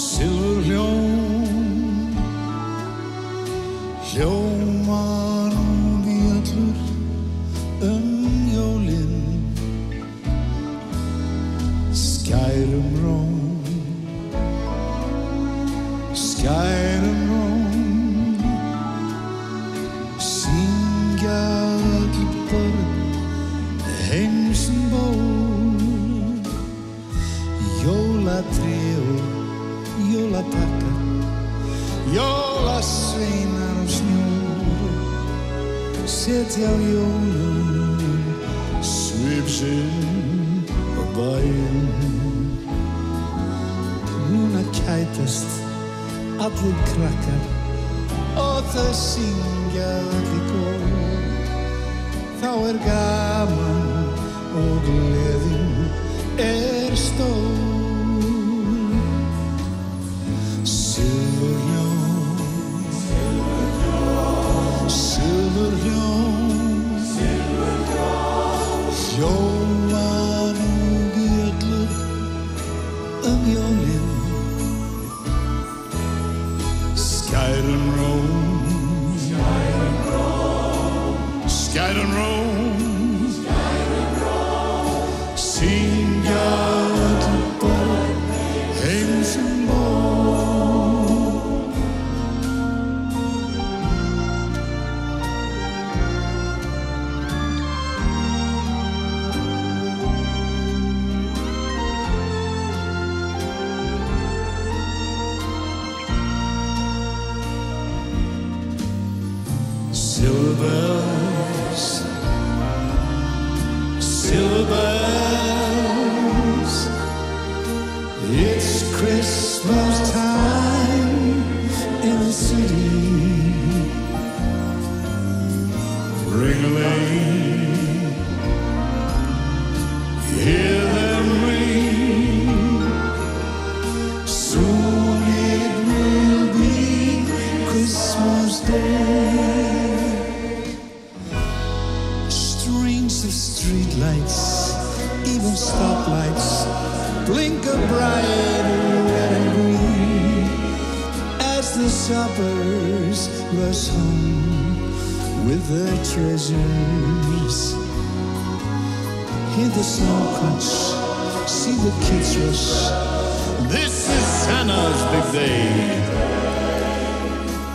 silfurhljóm, hljómar bjöllur jólin, skærum róm, syngja öll börn heimsinn ból, jólatré og jólapakka, jólasveinar og snjór, setja á jólum svip sinn á bæinn. Núna kætast allir krakkar og þau syngja öll í kór. Þá gaman og gleðin stór. Hljómar bjöllur jólin, skærum róm, syngja öll börn heimsinn ból. Silver bells, it's Christmas time in the city. Ring-a-ling, hear them ring. Soon it will be Christmas Day. Strings of streetlights, even stoplights, blink a bright red and green as the shoppers rush home with their treasures. Hear the snow crunch, see the kids rush. This is Santa's big day.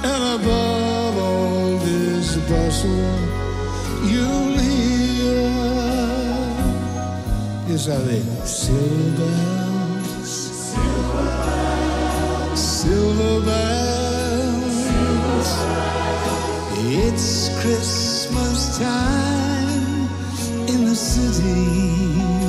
And above all this bustle, you'll hear, yes, I think, silver bells, it's Christmas time in the city.